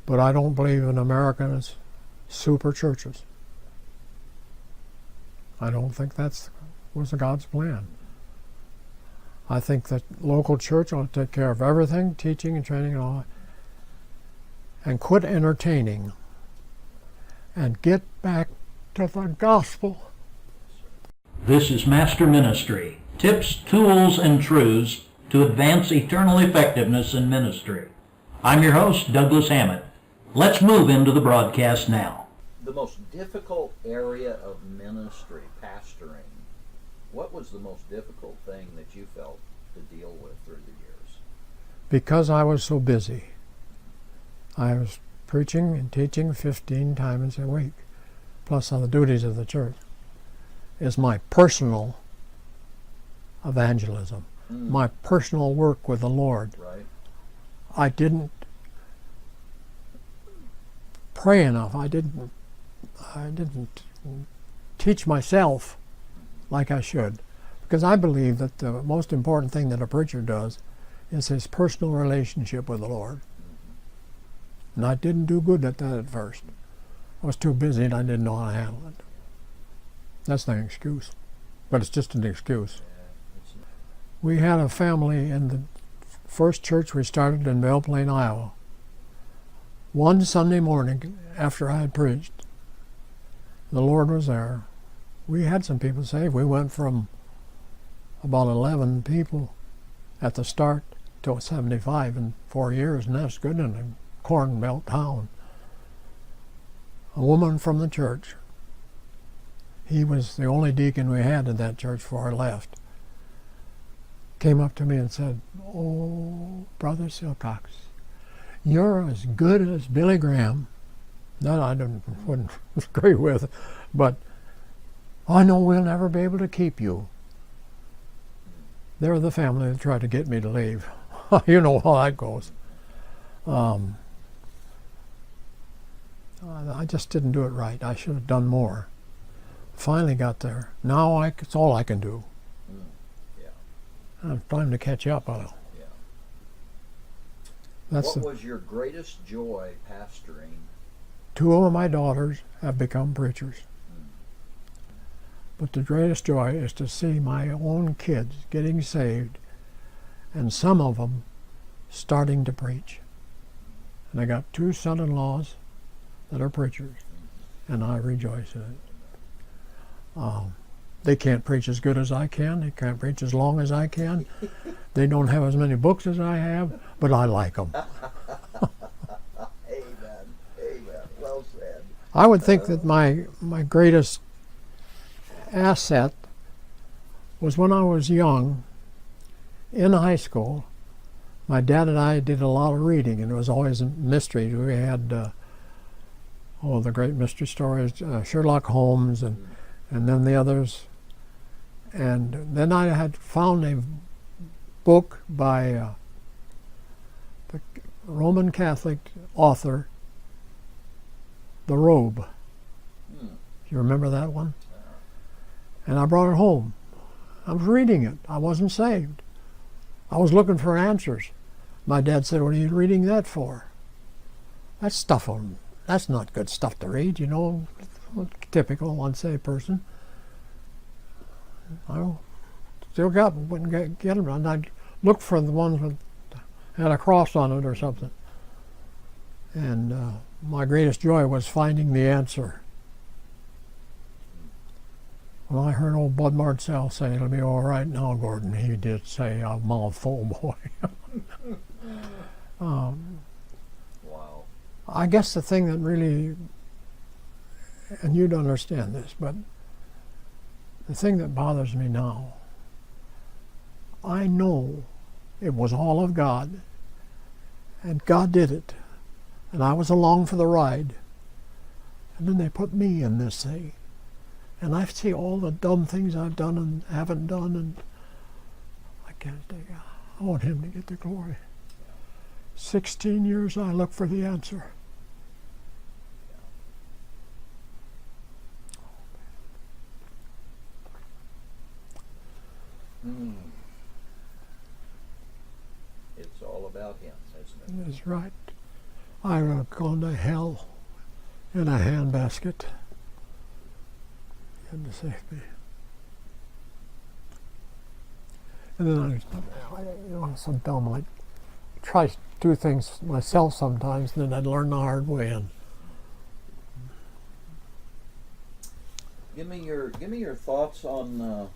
But I don't believe in America's super churches. I don't think that was God's plan. I think that local church ought to take care of everything, teaching and training and all, and quit entertaining and get back to the gospel. This is Master Ministry, tips, tools, and truths to advance eternal effectiveness in ministry. I'm your host, Douglas Hammett. Let's move into the broadcast now. The most difficult area of ministry, pastoring, what was the most difficult thing that you felt to deal with through the years? Because I was so busy. I was preaching and teaching 15 times a week, plus on the duties of the church, is my personal evangelism, my personal work with the Lord. Right. I didn't pray enough. I didn't teach myself like I should, because I believe that the most important thing that a preacher does is his personal relationship with the Lord. And I didn't do good at that at first. I was too busy and I didn't know how to handle it. That's not an excuse, but it's just an excuse. We had a family in the first church we started in Belle Plaine, Iowa. One Sunday morning after I had preached, the Lord was there. We had some people saved. We went from about 11 people at the start to 75 in 4 years, and that's good in a corn belt town. A woman from the church, he was the only deacon we had in that church before I left, came up to me and said, "Oh, Brother Silcox, you're as good as Billy Graham." That I wouldn't agree with, but I know we'll never be able to keep you. They're the family that tried to get me to leave. You know how that goes. I just didn't do it right. I should have done more. Finally got there. Now it's all I can do. It's time to catch up. What was your greatest joy pastoring? 2 of my daughters have become preachers. But the greatest joy is to see my own kids getting saved, and some of them starting to preach. And I got 2 son-in-laws that are preachers, and I rejoice in it. They can't preach as good as I can. They can't preach as long as I can. They don't have as many books as I have, but I like them. Amen. Amen. Well said. I would think that my greatest asset was when I was young, in high school. My dad and I did a lot of reading, and it was always a mystery. We had the great mystery stories, Sherlock Holmes, and then the others. And then I had found a book by the Roman Catholic author, The Robe. You remember that one? And I brought it home. I was reading it. I wasn't saved. I was looking for answers. My dad said, "What are you reading that for?" That's not good stuff to read, you know, typical unsaved person. I still wouldn't get them, and I'd look for the ones that had a cross on it or something. And my greatest joy was finding the answer. Well, I heard old Bud Marcel say, "It'll be all right now, Gordon." He did say a mouthful, boy. Wow. I guess the thing that really, and you'd understand this, but the thing that bothers me now, I know it was all of God, and God did it, and I was along for the ride, and then they put me in this thing. And I see all the dumb things I've done and haven't done, and I can't take it. I want him to get the glory. 16 years I look for the answer. It's all about him, isn't it? That's right. I would have gone to hell in a handbasket. He had to save me. And then so dumb, like try to do things myself sometimes, and then I'd learn the hard way. And Give me your thoughts on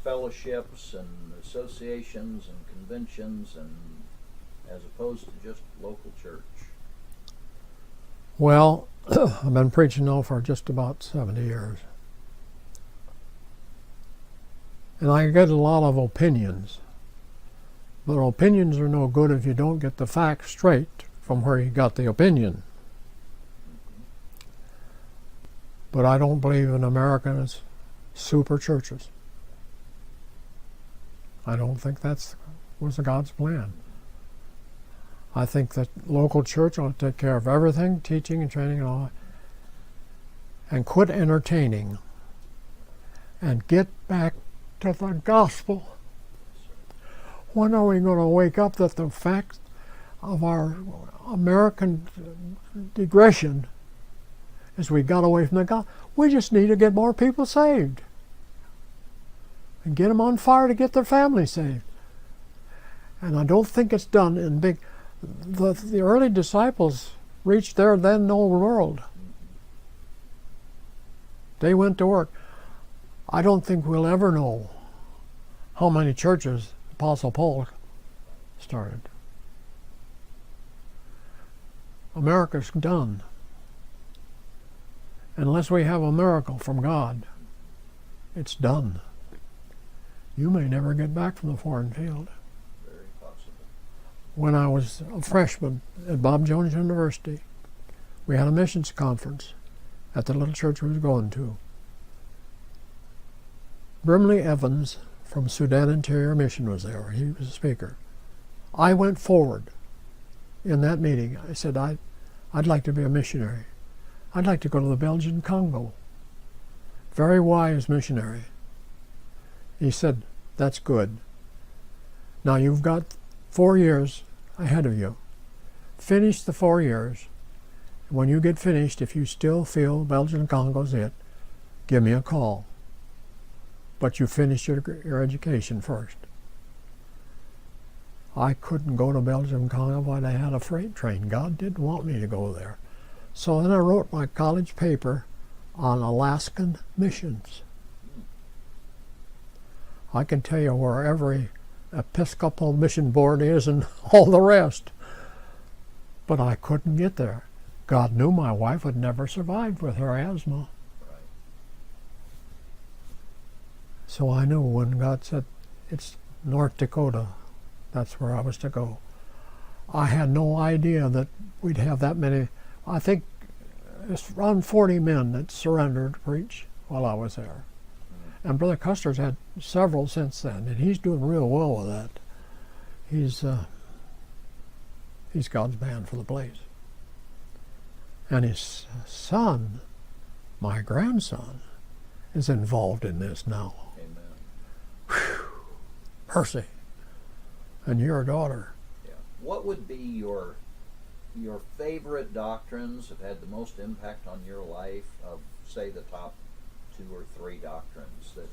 fellowships and associations and conventions, and as opposed to just local church. well, I've been preaching now for just about 70 years. And I get a lot of opinions. But opinions are no good if you don't get the facts straight from where you got the opinion. But I don't believe in America's super churches. I don't think that was God's plan. I think that local church ought to take care of everything, teaching and training and all, and quit entertaining and get back to the gospel. When are we going to wake up that the fact of our American digression is we got away from the gospel? We just need to get more people saved and get them on fire to get their family saved. And I don't think it's done in big. The early disciples reached their then known world. They went to work. I don't think we'll ever know how many churches Apostle Paul started. America's done. Unless we have a miracle from God, it's done. You may never get back from the foreign field. Very possible. When I was a freshman at Bob Jones University, we had a missions conference at the little church we was going to. Brimley Evans from Sudan Interior Mission was there. He was a speaker. I went forward in that meeting. I said, I'd like to be a missionary. I'd like to go to the Belgian Congo. Very wise missionary. He said, that's good. Now you've got 4 years ahead of you. Finish the 4 years. When you get finished, if you still feel Belgian Congo's it, give me a call. But you finish your education first. I couldn't go to Belgium Congo when I had a freight train. God didn't want me to go there. So then I wrote my college paper on Alaskan missions. I can tell you where every Episcopal mission board is and all the rest. But I couldn't get there. God knew my wife would never survive with her asthma. So I knew when God said, it's North Dakota, that's where I was to go. I had no idea that we'd have that many. I think it's around 40 men that surrendered to preach while I was there. And Brother Custer's had several since then, and he's doing real well with that. He's God's man for the place. And his son, my grandson, is involved in this now. Whew, mercy. And your daughter. Yeah. What would be your favorite doctrines that had the most impact on your life of, say, the top 2 or 3 doctrines that?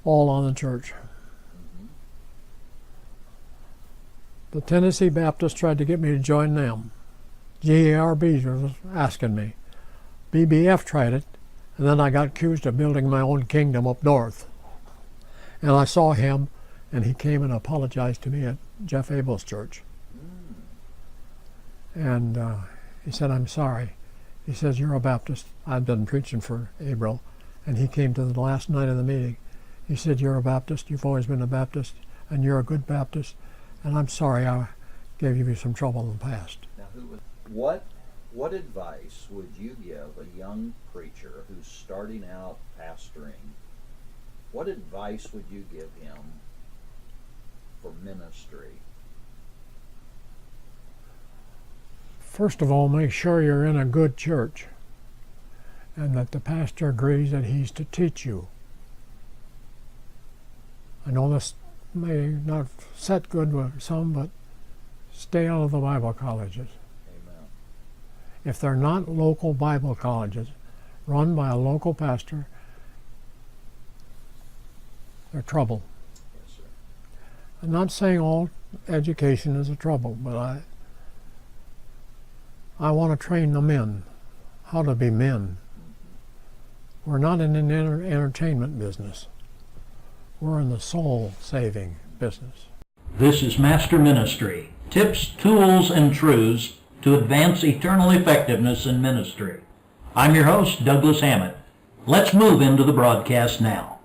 All on the church. Mm-hmm. The Tennessee Baptists tried to get me to join them. GARB was asking me. BBF tried it, and then I got accused of building my own kingdom up north. And I saw him, and he came and apologized to me at Jeff Abel's church. And he said, I'm sorry. He says, you're a Baptist. I've been preaching for Abel. And he came to the last night of the meeting. He said, you're a Baptist. You've always been a Baptist. And you're a good Baptist. And I'm sorry I gave you some trouble in the past. Now, what advice would you give a young preacher who's starting out pastoring? What advice would you give him for ministry? First of all, make sure you're in a good church and that the pastor agrees that he's to teach you. I know this may not set good with some, but stay out of the Bible colleges. Amen. If they're not local Bible colleges run by a local pastor, they're trouble. Yes, sir. I'm not saying all education is a trouble, but I want to train the men how to be men. We're not in an entertainment business. We're in the soul-saving business. This is Master Ministry. Tips, tools, and truths to advance eternal effectiveness in ministry. I'm your host, Douglas Hammett. Let's move into the broadcast now.